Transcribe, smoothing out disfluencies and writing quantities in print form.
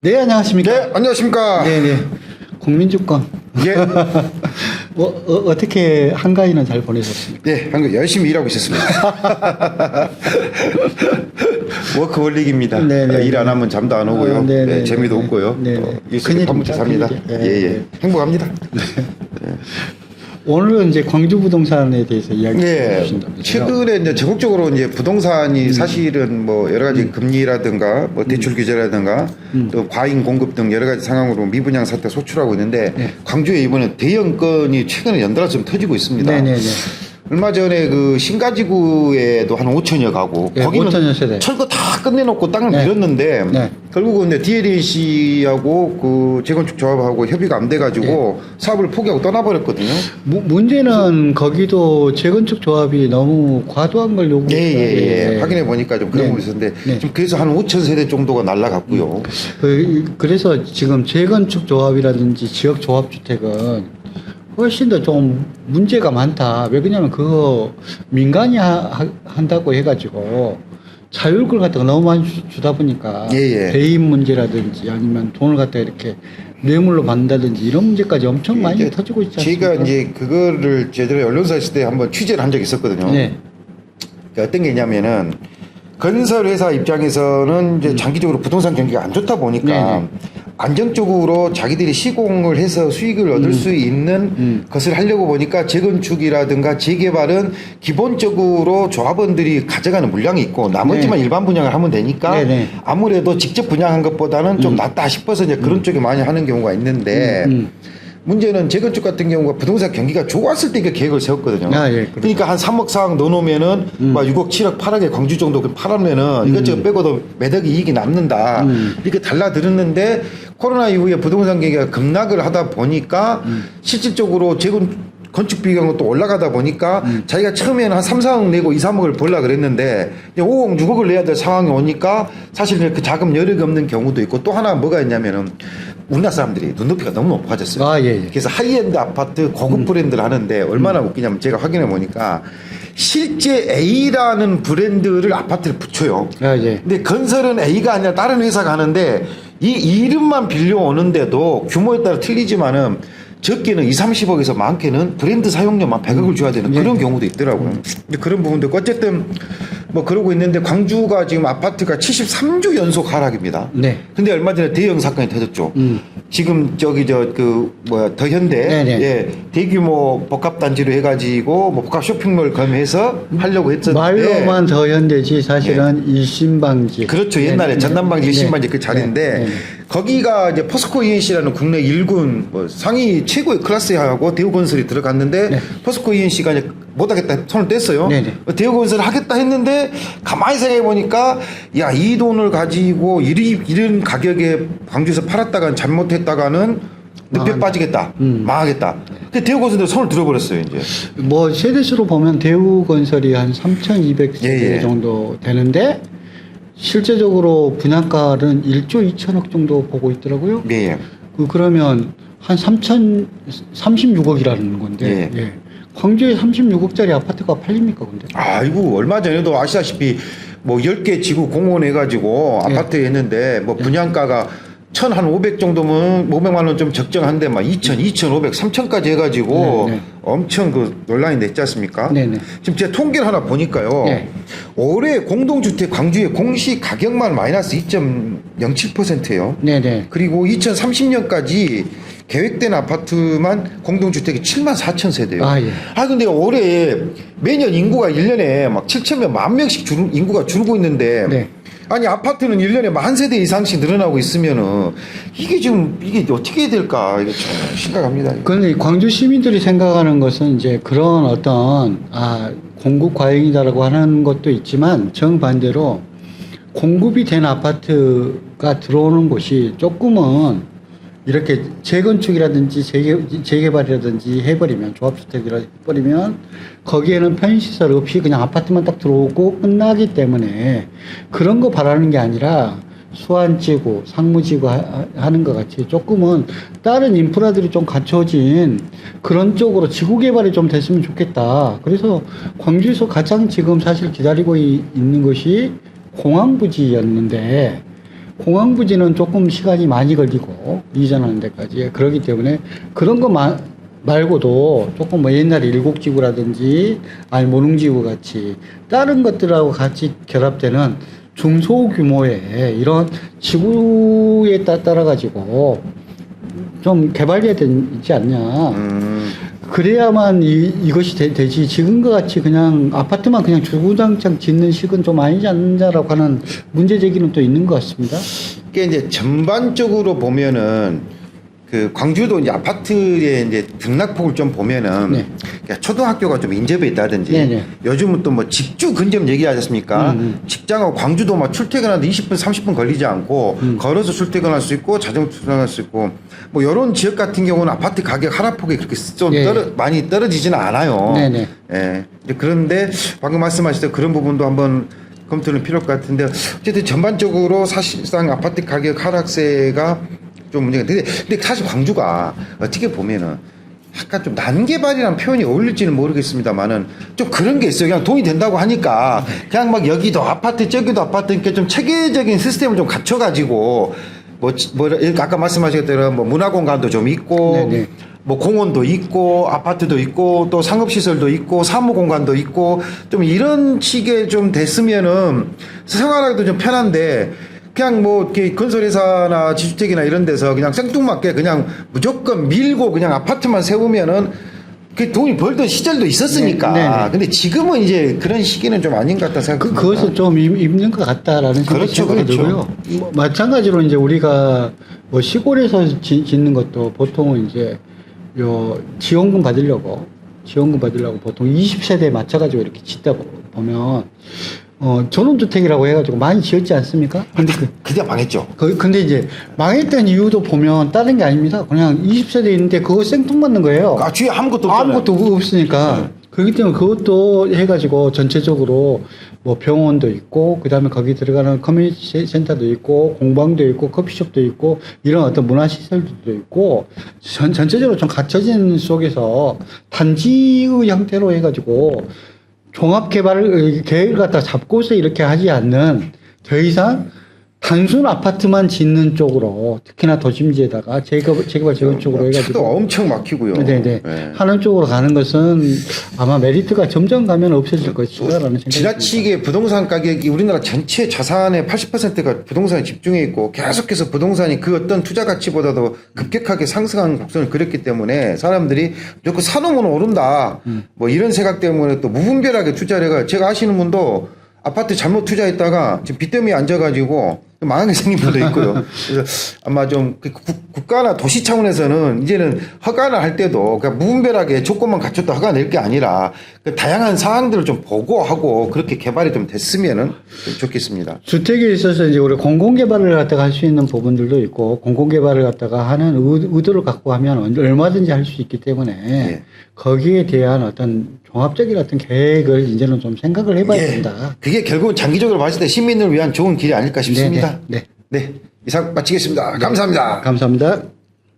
네, 안녕하십니까. 네, 안녕하십니까. 네네. 국민주권. 예. 어떻게 한가위는 잘 보내셨습니까? 네, 한국 열심히 일하고 있었습니다. 워크홀릭입니다. 네네. 일 안 하면 잠도 안 오고요. 네네. 네, 재미도 없고요. 네네. 일속에 파묻혀 삽니다. 큰일이죠. 예, 예. 네. 행복합니다. 오늘은 이제 광주 부동산에 대해서 이야기 네, 주신다면서요? 최근에 이제 전국적으로 이제 부동산이 사실은 뭐 여러 가지 금리라든가 뭐 대출 규제라든가 또 과잉 공급 등 여러 가지 상황으로 미분양 사태 소출하고 있는데 네. 광주에 이번에 대형 건이 최근에 연달아 좀 터지고 있습니다. 네네네. 얼마 전에 그 신가지구에도 한 5천여 가구 네, 거기는 5천여 세대. 철거 다 끝내놓고 땅을 네. 밀었는데 네. 결국은 이제 DLAC하고 그 재건축 조합하고 협의가 안 돼가지고 사업을 포기하고 떠나버렸거든요. 문제는 거기도 재건축 조합이 너무 과도한 걸 요구해서 예. 확인해 보니까 좀 그런 네. 부분이 있었는데 네. 좀 그래서 한 5천 세대 정도가 날라갔고요. 그래서 지금 재건축 조합이라든지 지역 조합 주택은 훨씬 더 좀 문제가 많다. 왜 그러냐면 그거 민간이 한다고 해가지고 자율걸 갖다가 너무 많이 주다 보니까 예. 대입 문제라든지 아니면 돈을 갖다 이렇게 뇌물로 받는다든지 이런 문제까지 엄청 많이 이제 터지고 있지 않습니까? 제가 이제 그거를 제대로 언론사 있을 때 한번 취재를 한 적이 있었거든요. 네. 그러니까 어떤 게 있냐면은 건설 회사 입장에서는 이제 장기적으로 부동산 경기가 안 좋다 보니까 안정적으로 자기들이 시공을 해서 수익을 얻을 수 있는 것을 하려고 보니까 재건축이라든가 재개발은 기본적으로 조합원들이 가져가는 물량이 있고 나머지만 일반 분양을 하면 되니까 네네. 아무래도 직접 분양한 것보다는 좀 낫다 싶어서 이제 그런 쪽에 많이 하는 경우가 있는데 문제는 재건축 같은 경우가 부동산 경기가 좋았을 때 이게 계획을 세웠거든요. 아, 예, 그렇죠. 그러니까 한 3억 4억 넣어놓으면은 막 6억 7억 8억에 광주 정도 팔았면은 이것저것 빼고도 매덕 이익이 남는다. 이렇게 달라들었는데 코로나 이후에 부동산 경기가 급락을 하다 보니까 실질적으로 건축 비용은 또 올라가다 보니까 자기가 처음에는 한 3, 4억 내고 2, 3억을 벌라 그랬는데 5억, 6억을 내야 될 상황이 오니까 사실 그 자금 여력이 없는 경우도 있고 또 하나 뭐가 있냐면은 우리나라 사람들이 눈높이가 너무 높아졌어요. 아, 예. 그래서 하이엔드 아파트 고급 브랜드를 하는데 얼마나 웃기냐면 제가 확인해 보니까 실제 A라는 브랜드를 아파트를 붙여요. 아, 예. 근데 건설은 A가 아니라 다른 회사가 하는데 이 이름만 빌려오는데도 규모에 따라 틀리지만은 적게는 2, 30억에서 많게는 브랜드 사용료만 100억을 줘야 되는 그런 경우도 있더라고요. 그런 부분도 있고 어쨌든 뭐 그러고 있는데 광주가 지금 아파트가 73주 연속 하락입니다. 네. 근데 얼마 전에 대형 사건이 터졌죠. 지금 저기 더현대 네네. 예, 대규모 복합 단지로 해가지고 뭐 복합 쇼핑몰 겸해서 하려고 했었는데 말로만 더 현대지 사실은 일심방지. 그렇죠. 옛날에 전남방지, 일심방지 그 자리인데 네. 거기가 이제 포스코 ENC라는 국내 1군 뭐 상위 최고의 클래스하고 대우건설이 들어갔는데 네. 포스코 ENC가 이제 못하겠다 손을 뗐어요. 네네. 대우건설을 하겠다 했는데 가만히 생각해 보니까 야, 이 돈을 가지고 이런 가격에 광주에서 팔았다가 잘못했다가는 늪에 빠지겠다, 망하겠다. 근데 대우건설도 손을 들어버렸어요 이제. 뭐 세대수로 보면 대우건설이 한 3,200세대 예. 정도 되는데 실제적으로 분양가는 1조 2천억 정도 보고 있더라고요. 예. 그러면 한 36억이라는 건데 예. 예. 광주에 36억짜리 아파트가 팔립니까 근데? 아이고 얼마 전에도 아시다시피 뭐 10개 지구 공원해가지고 예. 아파트 했는데 뭐 분양가가 1,500 정도면 500만 원 좀 적정한데 막 2,000, 2,500, 3,000까지 해가지고 네. 엄청 그 논란이 냈지 않습니까? 네네. 지금 제가 통계를 하나 보니까요. 네. 올해 공동주택 광주의 공시 가격만 마이너스 2.07%예요. 네네. 그리고 2030년까지 계획된 아파트만 공동주택이 7만 4천 세대예요. 아, 예. 근데 올해 매년 인구가 1년에 막 7천명, 10,000명씩 인구가 줄고 있는데 네. 아니 아파트는 1년에 10,000세대 이상씩 늘어나고 있으면은 이게 어떻게 해야 될까 이게 참 심각합니다. 그런데 광주 시민들이 생각하는 것은 이제 그런 어떤 공급 과잉이다라고 하는 것도 있지만 정반대로 공급이 된 아파트가 들어오는 곳이 조금은 이렇게 재건축이라든지 재개발이라든지 해버리면 조합주택이라 해버리면 거기에는 편의시설 없이 그냥 아파트만 딱 들어오고 끝나기 때문에 그런 거 바라는 게 아니라 수안지구, 상무지구 하는 것 같이 조금은 다른 인프라들이 좀 갖춰진 그런 쪽으로 지구 개발이 좀 됐으면 좋겠다. 그래서 광주에서 가장 지금 사실 기다리고 있는 것이 공항부지였는데 공항부지는 조금 시간이 많이 걸리고 이전하는 데까지 그러기 때문에 그런 거 말고도 조금 뭐 옛날에 일곡지구라든지 아니 모능지구 같이 다른 것들하고 같이 결합되는 중소규모의 이런 지구에 따라 가지고 좀 개발돼야 되지 않냐. 그래야만 이것이 되지. 지금과 같이 그냥 아파트만 그냥 주구장창 짓는 식은 좀 아니지 않냐라고 하는 문제 제기는 또 있는 것 같습니다. 이게 이제 전반적으로 보면은 그 광주도 이제 아파트의 이제 등락폭을 좀 보면은 네. 그러니까 초등학교가 좀 인접해 있다든지 네네. 요즘은 또 뭐 직주 근접 얘기하지 않습니까? 직장하고 광주도 막 출퇴근하는데 20분, 30분 걸리지 않고 걸어서 출퇴근할 수 있고 자전거 출퇴근할 수 있고 뭐 이런 지역 같은 경우는 아파트 가격 하락폭이 그렇게 좀 예. 많이 떨어지지는 않아요. 네네. 예. 이제 그런데 방금 말씀하셨던 그런 부분도 한번 검토는 필요할 것 같은데 어쨌든 전반적으로 사실상 아파트 가격 하락세가 좀 문제가 근데 사실 광주가 어떻게 보면은 약간 좀 난개발이라는 표현이 어울릴지는 모르겠습니다만은 좀 그런 게 있어요. 그냥 돈이 된다고 하니까 그냥 막 여기도 아파트 저기도 아파트 이렇게 좀 체계적인 시스템을 좀 갖춰가지고 뭐 아까 말씀하신 대로 뭐 문화공간도 좀 있고 네네. 뭐 공원도 있고 아파트도 있고 또 상업시설도 있고 사무공간도 있고 좀 이런 식의 좀 됐으면은 생활하기도 좀 편한데 그냥 뭐 이렇게 건설회사나 지주택이나 이런 데서 그냥 생뚱맞게 그냥 무조건 밀고 그냥 아파트만 세우면은 그 돈이 벌던 시절도 있었으니까. 네, 네. 근데 지금은 이제 그런 시기는 좀 아닌 것 같다 생각합니다. 그것은 좀 있는 것 같다라는 그렇죠, 생각이 그렇죠. 들고요. 뭐 마찬가지로 이제 우리가 뭐 시골에서 짓는 것도 보통은 이제 요 지원금 받으려고 보통 20세대에 맞춰가지고 이렇게 짓다 보면 전원주택이라고 해가지고 많이 지었지 않습니까? 근데 그게 망했죠. 근데 이제 망했던 이유도 보면 다른 게 아닙니다. 그냥 20세대 있는데 그거 생뚱맞는 거예요. 아, 뒤에 아무것도 없잖아요. 아무것도 없으니까. 그렇기 때문에 그것도 해가지고 전체적으로 뭐 병원도 있고, 그 다음에 거기 들어가는 커뮤니티 센터도 있고, 공방도 있고, 커피숍도 있고, 이런 어떤 문화시설들도 있고, 전체적으로 좀 갖춰진 속에서 단지의 형태로 해가지고, 종합개발 계획을 갖다 잡고서 이렇게 하지 않는 더 이상 단순 아파트만 짓는 쪽으로 특히나 도심지에다가 재개발 재건 쪽으로 차도 해가지고 엄청 막히고요. 네네 네. 하는 쪽으로 가는 것은 아마 메리트가 점점 가면 없어질 것이다라는 생각이 지나치게 부동산 가격이 우리나라 전체 자산의 80%가 부동산에 집중해 있고 계속해서 부동산이 그 어떤 투자 가치보다도 급격하게 상승한 곡선을 그렸기 때문에 사람들이 무조건 사놓으면 오른다. 뭐 이런 생각 때문에 또 무분별하게 투자를 해가 제가 아시는 분도 아파트 잘못 투자했다가 지금 빚 때문에 앉아가지고 망하게 생긴 분도 있고요. 그래서 아마 좀 국가나 도시 차원에서는 이제는 허가를 할 때도 그냥 무분별하게 조건만 갖췄다 허가 낼 게 아니라 그 다양한 사항들을 좀 보고하고 그렇게 개발이 좀 됐으면은 좋겠습니다. 주택에 있어서 이제 우리 공공개발을 갖다가 할 수 있는 부분들도 있고 공공개발을 갖다가 하는 의도를 갖고 하면 얼마든지 할 수 있기 때문에 예. 거기에 대한 어떤 종합적인 어떤 계획을 이제는 좀 생각을 해봐야 예. 된다. 그게 결국은 장기적으로 봤을 때 시민을 위한 좋은 길이 아닐까 싶습니다. 네. 네. 이상 마치겠습니다. 감사합니다. 감사합니다.